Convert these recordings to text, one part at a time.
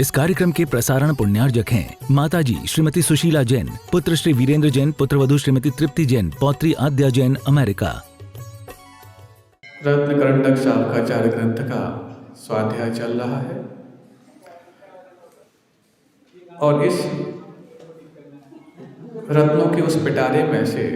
इस कार्यक्रम के प्रसारण पुण्यार्जक हैं माताजी श्रीमती सुशीला जैन, पुत्र श्री वीरेंद्र जैन, पुत्रवधू श्रीमती तृप्ति जैन, पौत्री आद्या जैन, अमेरिका। रत्नकरंडक शाखाचार्य ग्रंथ का स्वाध्याय चल रहा है और इस रत्नों के उस पिटारे में से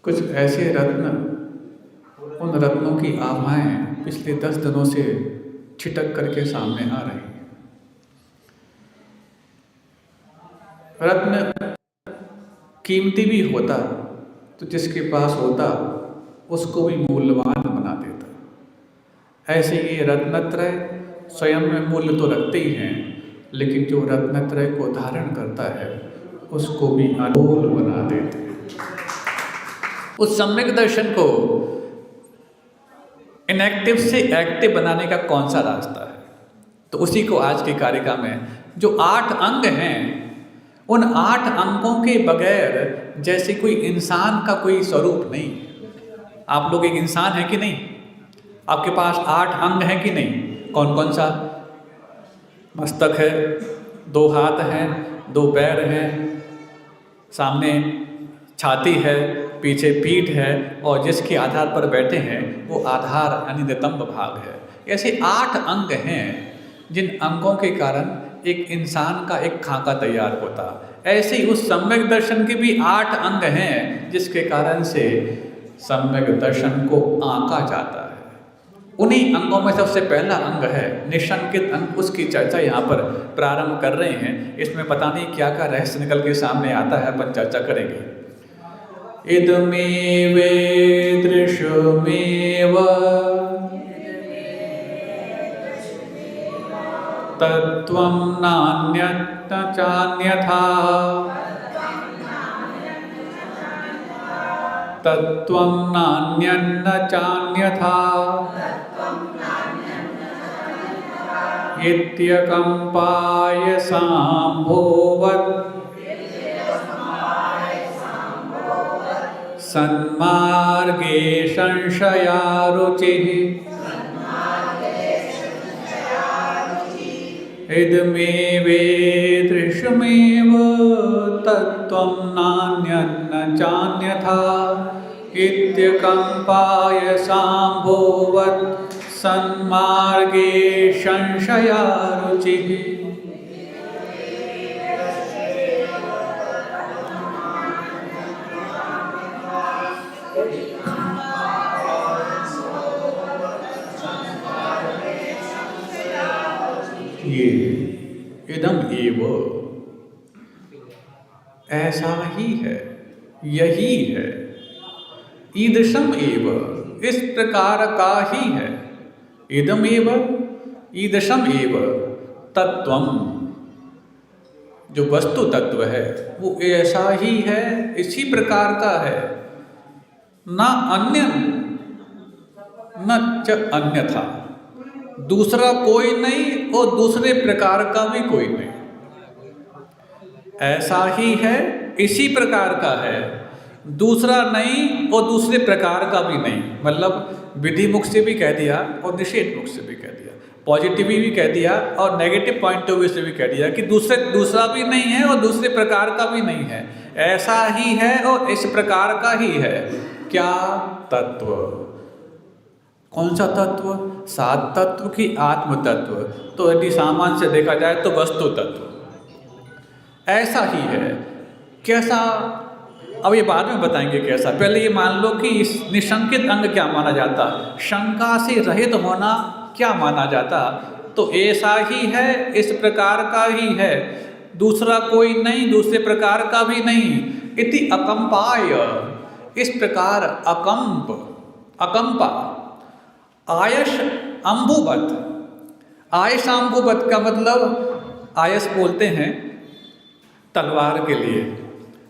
कुछ ऐसे रत्न, उन रत्नों की आभाएं पिछले 10 दिनों से छिटक करके सामने आ रही हैं। रत्न कीमती भी होता तो जिसके पास होता उसको भी मूल्यवान बना देता। ऐसे ये रत्नत्रय स्वयं में मूल्य तो रखते ही हैं, लेकिन जो रत्नत्रय को धारण करता है उसको भी अनमोल बना देते हैं। उस सम्यक दर्शन को इनएक्टिव से एक्टिव बनाने का कौन सा रास्ता है, तो उसी को आज की कारिका में जो 8 अंग हैं, उन 8 अंगों के बगैर जैसे कोई इंसान का कोई स्वरूप नहीं। आप लोग एक इंसान है कि नहीं? आपके पास 8 अंग हैं कि नहीं? कौन कौन सा? मस्तक है, 2 हाथ हैं, 2 पैर हैं, सामने छाती है, पीछे पीठ है और जिसके आधार पर बैठे हैं वो आधार यानी नितंब भाग है। ऐसे 8 अंग हैं जिन अंगों के कारण एक इंसान का एक खाका तैयार होता। ऐसे ही उस सम्यक दर्शन के भी 8 अंग हैं जिसके कारण से सम्यक दर्शन को आंका जाता है। उन्हीं अंगों में सबसे पहला अंग है निशंकित अंग। उसकी चर्चा यहाँ पर प्रारंभ कर रहे हैं। इसमें पता नहीं क्या क्या रहस्य निकल के सामने आता है, अपन चर्चा करेंगे। इदमेव दृश्यमेव तत्त्वं नान्यत् चान्यथा, तत्त्वं नान्यन्न चान्यथा इत्यकम्पाय सांभोवत् सन्मार्गे संशयारुचिः। इदमेवेदृशमेव तत्त्वं नान्यन्न चान्यथा इत्यकम्पाय सांभोवत् सन्मार्गे संशयारुचिः। ये इदम एव, ऐसा ही है, यही है। ईदृशम एव, इस प्रकार का ही है। इदम एव, ईदृशम एव तत्त्वम, जो वस्तु तत्व है वो ऐसा ही है, इसी प्रकार का है। न अन्य न च अन्यथा, दूसरा कोई नहीं और दूसरे प्रकार का भी कोई नहीं। ऐसा ही है, इसी प्रकार का है, दूसरा नहीं और दूसरे प्रकार का भी नहीं। मतलब विधि मुख से भी कह दिया और निषेध मुख से भी कह दिया, पॉजिटिव भी कह दिया और नेगेटिव पॉइंट ऑफ व्यू से भी कह दिया कि दूसरा भी नहीं है और दूसरे प्रकार का भी नहीं है। ऐसा ही है और इस प्रकार का ही है। क्या तत्व? कौन सा तत्व? 7 तत्व की आत्म तत्व। तो यदि सामान्य से देखा जाए तो वस्तु तत्व ऐसा ही है। कैसा? अब ये बाद में बताएंगे कैसा। पहले ये मान लो कि इस निशंकित अंग क्या माना जाता, शंका से रहित होना क्या माना जाता। तो ऐसा ही है, इस प्रकार का ही है, दूसरा कोई नहीं, दूसरे प्रकार का भी नहीं। इति अकंपाय, इस प्रकार अकंप, अकंपा, आयश अम्बुवत। आयश अम्बुवत का मतलब, आयस बोलते हैं तलवार के लिए,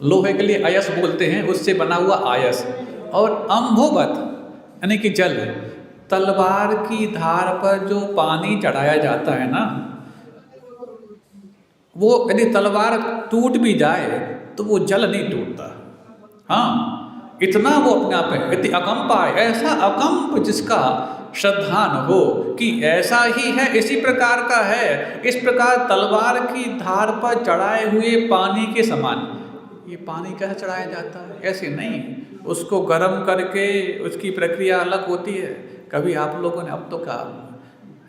लोहे के लिए आयस बोलते हैं, उससे बना हुआ आयस। और अम्बुवत यानी कि जल, तलवार की धार पर जो पानी चढ़ाया जाता है ना, वो यदि तलवार टूट भी जाए तो वो जल नहीं टूटता। हाँ, इतना वो अपने आप है। यदि अकंपा, ऐसा अकंप जिसका श्रद्धान हो कि ऐसा ही है, इसी प्रकार का है, इस प्रकार तलवार की धार पर चढ़ाए हुए पानी के समान। ये पानी कैसे चढ़ाया जाता है? ऐसे नहीं, उसको गर्म करके उसकी प्रक्रिया अलग होती है। कभी आप लोगों ने, अब तो क्या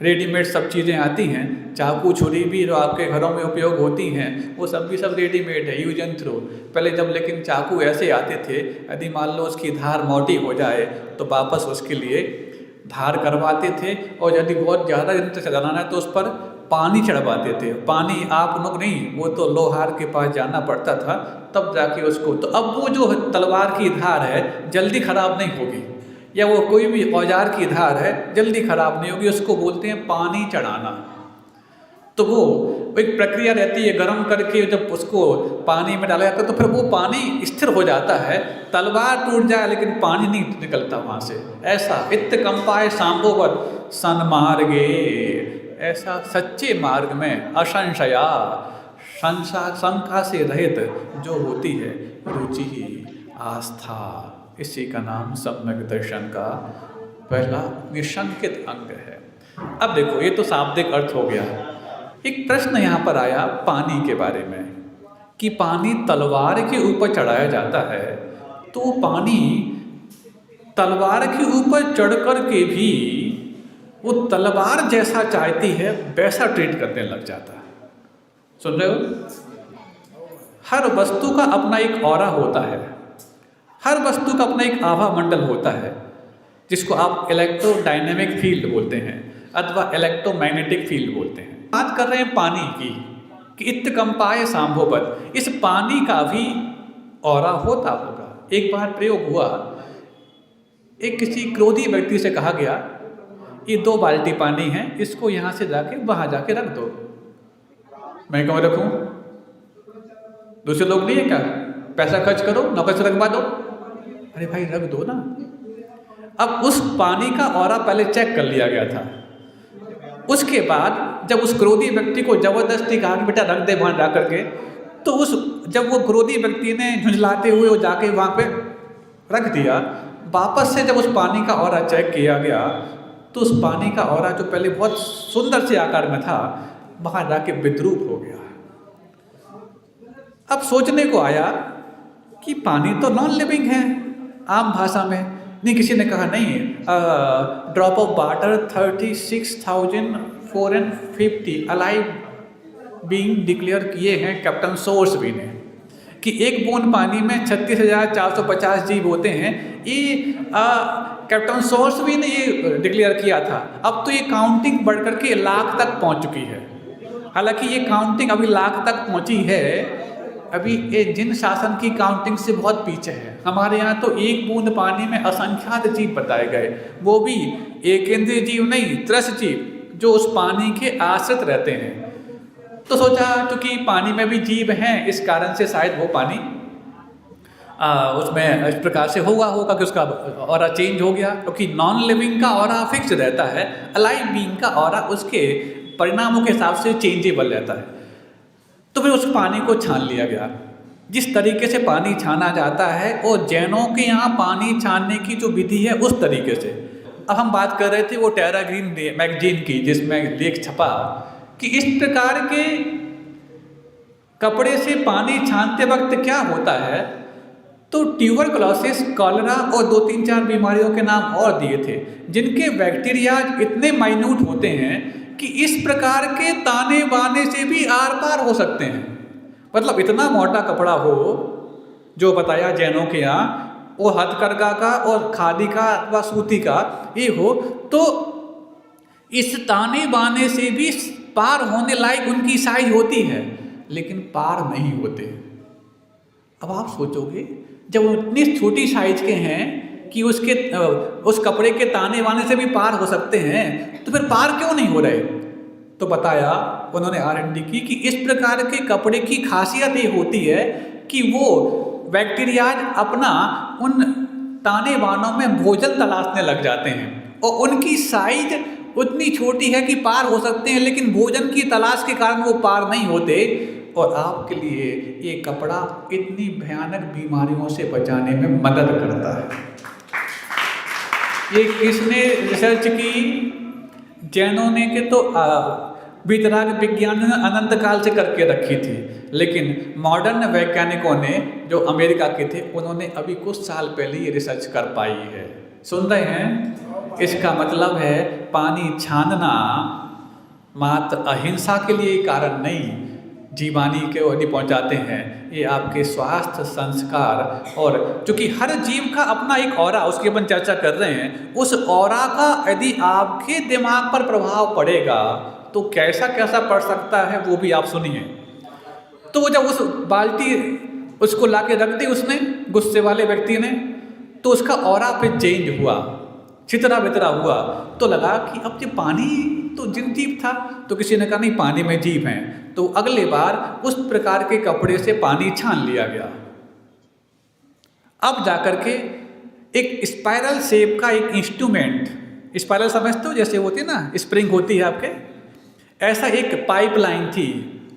रेडीमेड सब चीज़ें आती हैं, चाकू छुरी भी जो आपके घरों में उपयोग होती हैं वो सब भी सब रेडीमेड है, यूज एंड थ्रो। पहले जब लेकिन चाकू ऐसे आते थे, यदि मान लो उसकी धार मोटी हो जाए तो वापस उसके लिए धार करवाते थे, और यदि बहुत ज़्यादा दिन तक चलाना है तो उस पर पानी चढ़वाते थे। पानी आप लोग नहीं, वो तो लोहार के पास जाना पड़ता था तब जाके उसको। तो अब वो जो तलवार की धार है जल्दी ख़राब नहीं होगी, या वो कोई भी औजार की धार है जल्दी ख़राब नहीं होगी, उसको बोलते हैं पानी चढ़ाना। तो वो एक प्रक्रिया रहती है, गर्म करके जब उसको पानी में डाला जाता है तो फिर वो पानी स्थिर हो जाता है। तलवार टूट जाए लेकिन पानी नहीं निकलता वहाँ से। ऐसा इत्त कंपाए सांबोवर सन्मार्गे, ऐसा सच्चे मार्ग में अशंशया, शंका से रहित जो होती है रुचि, आस्था, इसी का नाम सम्यक दर्शन का पहला निशंकित अंग है। अब देखो, ये तो शाब्दिक अर्थ हो गया। एक प्रश्न यहाँ पर आया पानी के बारे में कि पानी तलवार के ऊपर चढ़ाया जाता है, तो पानी तलवार के ऊपर चढ़ कर के भी वो तलवार जैसा चाहती है वैसा ट्रीट करने लग जाता है। सुन रहे हो? हर वस्तु का अपना एक ऑरा होता है, हर वस्तु का अपना एक आभा मंडल होता है, जिसको आप इलेक्ट्रोडायनेमिक फील्ड बोलते हैं अथवा इलेक्ट्रोमैग्नेटिक फील्ड बोलते हैं। बात कर रहे हैं पानी की कि इत्त कंपाए सांभोपद, इस पानी का भी ऑरा होता होगा। एक बार प्रयोग हुआ, एक किसी क्रोधी व्यक्ति से कहा गया ये 2 बाल्टी पानी है, इसको यहाँ से जाके वहाँ जाके रख दो। मैं क्यों रखूँ? दूसरे लोग नहीं है क्या? पैसा खर्च करो, नौकर से रखवा दो। अरे भाई रख दो ना। अब उस पानी का ऑरा पहले चेक कर लिया गया था। उसके बाद जब उस क्रोधी व्यक्ति को जबरदस्ती कहा कि बेटा रख दे वहाँ जा करके, तो जब वो क्रोधी व्यक्ति ने झुंझलाते हुए वो जाके वहाँ पे रख दिया, वापस से जब उस पानी का ऑरा चेक किया गया तो उस पानी का ऑरा जो पहले बहुत सुंदर से आकार में था वहाँ जाके विद्रूप हो गया। अब सोचने को आया कि पानी तो नॉन लिविंग है आम भाषा में। नहीं, किसी ने कहा नहीं, drop of water 36,450 alive being declare किए हैं कैप्टन सोर्सबी ने, कि एक बूंद पानी में 36,450 जीव होते हैं। ये कैप्टन सोर्सबी ने ये डिक्लेयर किया था। अब तो ये काउंटिंग बढ़ करके लाख तक पहुंच चुकी है। हालांकि ये काउंटिंग अभी लाख तक पहुंची है, अभी ये जिन शासन की काउंटिंग से बहुत पीछे है। हमारे यहाँ तो एक बूंद पानी में असंख्यात जीव बताए गए, वो भी एक केंद्रीय जीव नहीं, 30 जीव जो उस पानी के आश्रित रहते हैं। तो सोचा क्योंकि पानी में भी जीव हैं, इस कारण से शायद वो पानी उसमें इस प्रकार से होगा कि उसका ऑरा चेंज हो गया, क्योंकि नॉन लिविंग का ऑरा फिक्स रहता है, अलाइव बीइंग का ऑरा उसके परिणामों के हिसाब से चेंजेबल रहता है। तो फिर उस पानी को छान लिया गया जिस तरीके से पानी छाना जाता है, और जैनों के यहाँ पानी छानने की जो विधि है उस तरीके से। अब हम बात कर रहे थे वो टेरा ग्रीन मैगजीन की, जिसमें लेख छपा कि इस प्रकार के कपड़े से पानी छानते वक्त क्या होता है, तो ट्यूबरकुलोसिस, कॉलरा और 2-3-4 बीमारियों के नाम और दिए थे, जिनके बैक्टीरिया इतने माइन्यूट होते हैं कि इस प्रकार के ताने बाने से भी आर पार हो सकते हैं। मतलब इतना मोटा कपड़ा हो, जो बताया जैनों के यहाँ, वो हथकरघा का और खादी का अथवा सूती का ये हो, तो इस ताने बाने से भी पार होने लायक उनकी साइज होती है, लेकिन पार नहीं होते। अब आप सोचोगे जब वो इतनी छोटी साइज के हैं कि उस कपड़े के ताने बाने से भी पार हो सकते हैं, तो फिर पार क्यों नहीं हो रहे? तो बताया उन्होंने R&D की कि इस प्रकार के कपड़े की खासियत ये होती है कि वो बैक्टीरिया अपना उन ताने बानों में भोजन तलाशने लग जाते हैं, और उनकी साइज उतनी छोटी है कि पार हो सकते हैं, लेकिन भोजन की तलाश के कारण वो पार नहीं होते। और आपके लिए ये कपड़ा इतनी भयानक बीमारियों से बचाने में मदद करता है। ये किसने रिसर्च की? जैनों ने के तो वीतराग विज्ञान ने अनंत काल से करके रखी थी, लेकिन मॉडर्न वैज्ञानिकों ने जो अमेरिका के थे उन्होंने अभी कुछ साल पहले ये रिसर्च कर पाई है। सुन रहे हैं? इसका मतलब है पानी छानना मात्र अहिंसा के लिए कारण नहीं, जीवानी के यदि पहुंचाते हैं, ये आपके स्वास्थ्य, संस्कार और चूँकि हर जीव का अपना एक ऑरा, उसकी अपन चर्चा कर रहे हैं, उस ऑरा का यदि आपके दिमाग पर प्रभाव पड़ेगा तो कैसा कैसा पड़ सकता है वो भी आप सुनिए। तो वो जब उस बाल्टी उसको लाके रख दी उसने, गुस्से वाले व्यक्ति ने, तो उसका ऑरा फिर चेंज हुआ, छितरा बितरा हुआ, तो लगा कि अब ये पानी तो जिन जीव था, तो किसी ने कहा नहीं पानी में जीव हैं, तो अगले बार उस प्रकार के कपड़े से पानी छान लिया गया। अब जाकर के एक स्पाइरल शेप का एक इंस्ट्रूमेंट, स्पाइरल समझते हो जैसे होती है ना, स्प्रिंग होती है आपके, ऐसा एक पाइपलाइन थी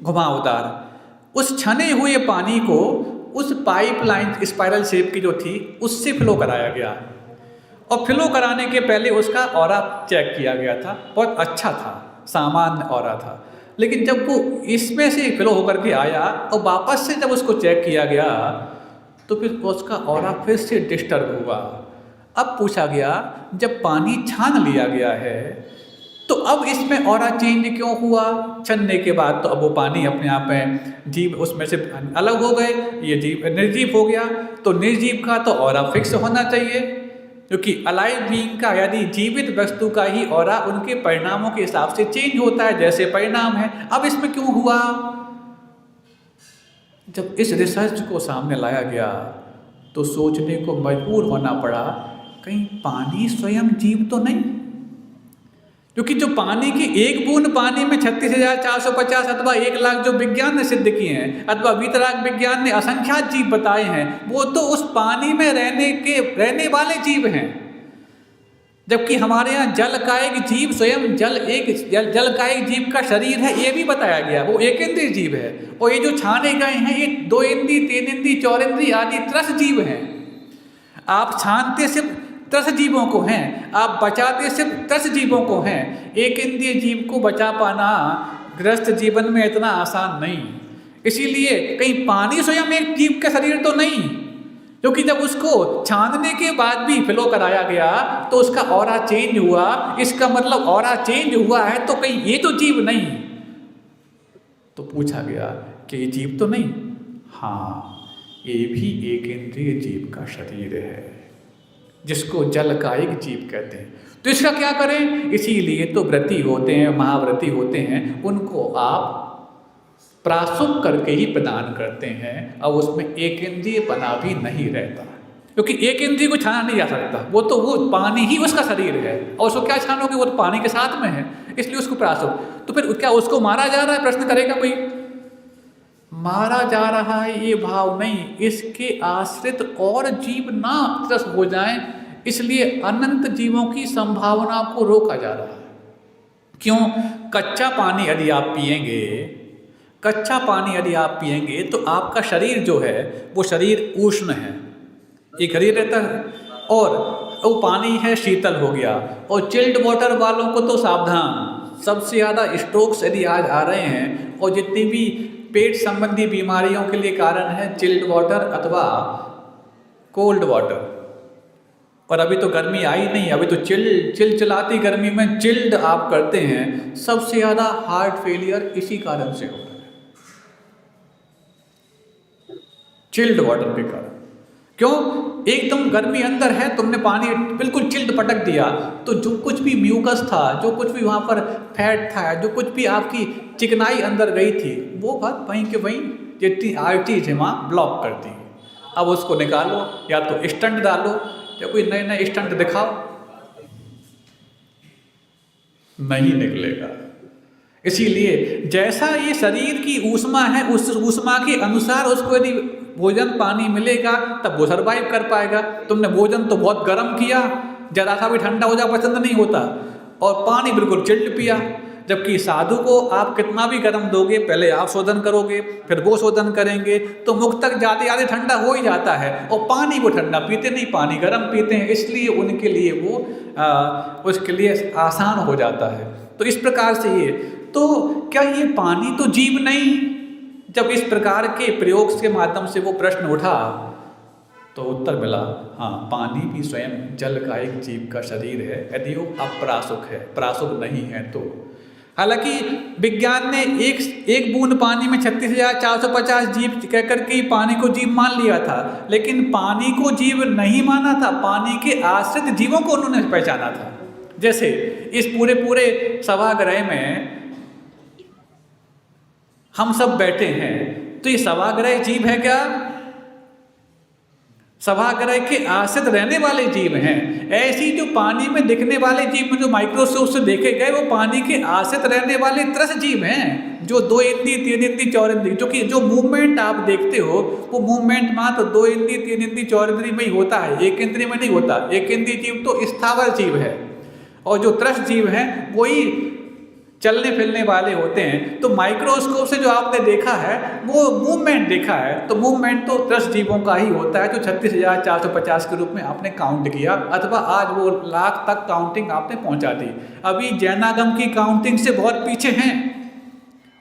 घुमावदार, उस छने हुए पानी को उस पाइपलाइन स्पाइरल शेप की जो थी उससे फ्लो कराया गया, और फ्लो कराने के पहले उसका ऑरा चेक किया गया था, बहुत अच्छा था, सामान्य ऑरा था। लेकिन जब वो इसमें से फ्लो होकर के आया और वापस से जब उसको चेक किया गया तो फिर उसका ऑरा फिर से डिस्टर्ब हुआ। अब पूछा गया जब पानी छान लिया गया है तो अब इसमें ऑरा चेंज क्यों हुआ? छनने के बाद तो अब वो पानी अपने आप में जीव उसमें से अलग हो गए, ये जीव निर्जीव हो गया, तो निर्जीव का तो ऑरा फिक्स होना चाहिए, क्योंकि अलाइव बीइंग का यदि जीवित वस्तु का ही ऑरा उनके परिणामों के हिसाब से चेंज होता है जैसे परिणाम है। अब इसमें क्यों हुआ? जब इस रिसर्च को सामने लाया गया तो सोचने को मजबूर होना पड़ा, कहीं पानी स्वयं जीव तो नहीं? क्योंकि जो पानी की एक बूंद पानी में 36,450 अथवा 1,00,000 जो विज्ञान ने सिद्ध किए हैं अथवा वीतराग विज्ञान ने असंख्यात जीव बताए हैं, वो तो उस पानी में रहने वाले जीव हैं। जबकि हमारे यहाँ जल का एक जीव स्वयं जल का एक जीव का शरीर है, ये भी बताया गया, वो एक इंद्रिय जीव है। और ये जो छाने गए हैं ये 2 इंद्रिय, 3 इंद्रिय, 4 इंद्रिय आदि त्रस जीव हैं। आप छानते सिर्फ त्रस जीवों को हैं, आप बचाते सिर्फ त्रस जीवों को हैं। एक इंद्रिय जीव को बचा पाना गृहस्थ जीवन में इतना आसान नहीं। इसीलिए कहीं पानी स्वयं एक जीव का शरीर तो नहीं, क्योंकि जब उसको छानने के बाद भी फ्लो कराया गया तो उसका ऑरा चेंज हुआ। इसका मतलब ऑरा चेंज हुआ है तो कहीं ये तो जीव नहीं। तो पूछा गया कि ये जीव तो नहीं? हाँ, ये भी एक इंद्रिय जीव का शरीर है जिसको जल का एक जीव कहते हैं। तो इसका क्या करें? इसीलिए तो व्रती होते हैं, महाव्रती होते हैं, उनको आप प्राशुभ करके ही प्रदान करते हैं और उसमें एक इंद्रिय बना भी नहीं रहता, क्योंकि एक इंद्रिय को छाना नहीं जा सकता, वो पानी ही उसका शरीर है और उसको क्या छानोगे, वो तो पानी के साथ में है, इसलिए उसको प्राशुभ। तो फिर क्या उसको मारा जा रहा है? प्रश्न करेगा कोई। मारा जा रहा है ये भाव नहीं, इसके आश्रित और जीव ना त्रस्त हो जाएं, इसलिए अनंत जीवों की संभावना को रोका जा रहा है। क्यों? कच्चा पानी यदि आप पिएंगे तो आपका शरीर जो है वो शरीर उष्ण है, एक शरीर रहता है, और वो पानी है शीतल हो गया। और चिल्ड वाटर वालों को तो सावधान, सबसे ज़्यादा स्ट्रोक्स यदि आज आ रहे हैं और जितनी भी पेट संबंधी बीमारियों के लिए कारण है चिल्ड वाटर अथवा कोल्ड वाटर। और अभी तो गर्मी आई नहीं, अभी तो चिलचिलाती गर्मी में चिल्ड आप करते हैं, सबसे ज़्यादा हार्ट फेलियर इसी कारण से होता है, चिल्ड वाटर के कारण। क्यों? एकदम गर्मी अंदर है, तुमने पानी बिल्कुल चिल्ड पटक दिया तो जो कुछ भी म्यूकस था, जो कुछ भी वहाँ पर फैट था, जो कुछ भी आपकी चिकनाई अंदर गई थी, वो बात वहीं के वहीं जितनी आर्टरीज है वहाँ ब्लॉक कर दी। अब उसको निकालो, या तो स्टंट डालो या कोई नए स्टंट दिखाओ, नहीं निकलेगा। इसीलिए जैसा ये शरीर की ऊष्मा है, उस ऊष्मा के अनुसार उसको यदि भोजन पानी मिलेगा तब वो सर्वाइव कर पाएगा। तुमने भोजन तो बहुत गर्म किया, जरा सा भी ठंडा हो जाए पसंद नहीं होता, और पानी बिल्कुल चिल्ड पिया, जबकि साधु को आप कितना भी गर्म दोगे, पहले आप शोधन करोगे फिर वो शोधन करेंगे, तो मुख तक जाते जाते ठंडा हो ही जाता है। और पानी वो ठंडा पीते नहीं, पानी गर्म पीते हैं, इसलिए उनके लिए वो उसके लिए आसान हो जाता है। तो इस प्रकार से ये, तो क्या ये पानी तो जीव नहीं? जब इस प्रकार के प्रयोग के माध्यम से वो प्रश्न उठा तो उत्तर मिला, हाँ, पानी भी स्वयं जल का एक जीव का शरीर है, यदि वो अप्रासुक है, प्रासुक नहीं है तो। हालांकि विज्ञान ने एक बूंद पानी में 36,450 जीव कहकर के पानी को जीव मान लिया था, लेकिन पानी को जीव नहीं माना था, पानी के आश्रित जीवों को उन्होंने पहचाना था। जैसे इस पूरे सभागृह में हम सब बैठे हैं, तो ये सभागृह जीव है क्या? सभागृह के आश्रित रहने वाले जीव हैं। ऐसी जो पानी में दिखने वाले जीव जो माइक्रोस्कोप से देखे गए, वो पानी के आश्रित रहने वाले त्रस जीव हैं, जो 2 इंद्री 3 इंद्री 4 इंद्री, जो कि जो मूवमेंट आप देखते हो वो मूवमेंट मात्र 2 इंद्री 3 इंद्री 4 इंद्री में ही होता है, 1 इंद्री में नहीं होता। 1 इंद्री जीव तो स्थावर जीव है, और जो त्रस जीव हैं वही चलने फिरने वाले होते हैं। तो माइक्रोस्कोप से जो आपने देखा है वो मूवमेंट देखा है, तो मूवमेंट तो 10 जीवों का ही होता है, जो 36,450 के रूप में आपने काउंट किया, अथवा आज वो लाख तक काउंटिंग आपने पहुंचा दी। अभी जैनागम की काउंटिंग से बहुत पीछे हैं,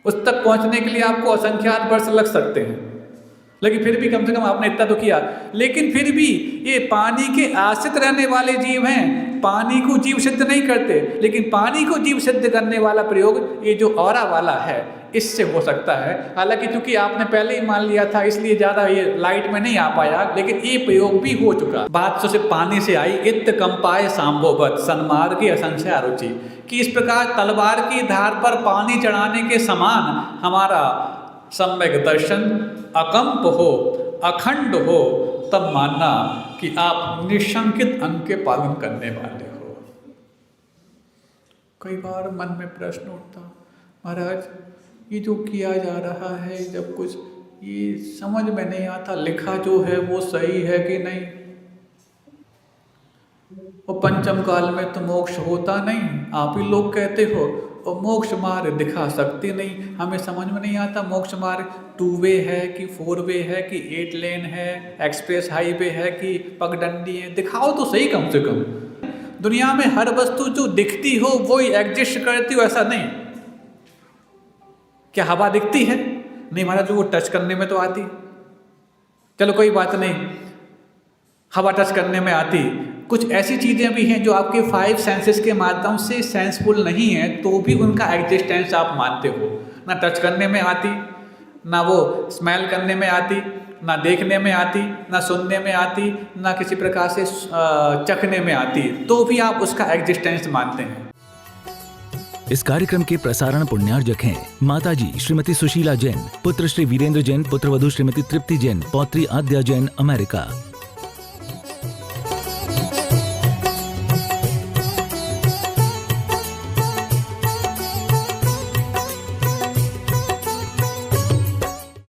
उस तक पहुंचने के लिए आपको असंख्यात वर्ष लग सकते हैं, लेकिन फिर भी कम से कम आपने इतना तो किया। लेकिन फिर भी ये पानी के आश्रित रहने वाले जीव हैं, पानी को जीव सिद्ध नहीं करते, लेकिन पानी को जीव सिद्ध करने वाला प्रयोग ये जो ऑरा वाला है इससे हो सकता है। हालांकि चूंकि आपने पहले ही मान लिया था, इसलिए ज़्यादा ये लाइट में नहीं आ पाया, लेकिन ये प्रयोग भी हो चुका। बात तो सिर्फ पानी से आई, इत्त कंपाय सांभोवत सन्मार्गे असंशय रुचि, कि इस प्रकार तलवार की धार पर पानी चढ़ाने के समान हमारा सम्यक दर्शन अकंप हो, अखंड हो, तब मानना कि आप निशंकित अंग के पालन करने वाले हो। कई बार मन में प्रश्न उठता, महाराज ये जो किया जा रहा है, जब कुछ ये समझ में नहीं आता, लिखा जो है वो सही है कि नहीं। और पंचम काल में तो मोक्ष होता नहीं, आप ही लोग कहते हो, और मोक्ष मार्ग दिखा सकते नहीं। हमें समझ में नहीं आता मोक्ष मार्ग 2 वे है कि 4 वे है कि 8 लेन है, एक्सप्रेस हाईवे है कि पगडंडी है, दिखाओ तो सही कम से कम। दुनिया में हर वस्तु जो दिखती हो वो ही एग्जिस्ट करती हो, ऐसा नहीं। क्या हवा दिखती है? नहीं महाराज, वो टच करने में तो आती। चलो कोई बात नहीं, हवा टच करने में आती। कुछ ऐसी चीज़ें भी हैं जो आपके 5 सेंसेस के माध्यम से सेंसफुल नहीं है, तो भी उनका एग्जिस्टेंस आप मानते हो। ना टच करने में आती, ना वो स्मेल करने में आती, ना देखने में आती, ना सुनने में आती, ना किसी प्रकार से चखने में आती, तो भी आप उसका एग्जिस्टेंस मानते हैं। इस कार्यक्रम के प्रसारण पुण्यार्जक हैं माताजी श्रीमती सुशीला जैन, पुत्र श्री वीरेंद्र जैन, पुत्रवधू श्रीमती तृप्ति जैन, पौत्री आद्या जैन, अमेरिका।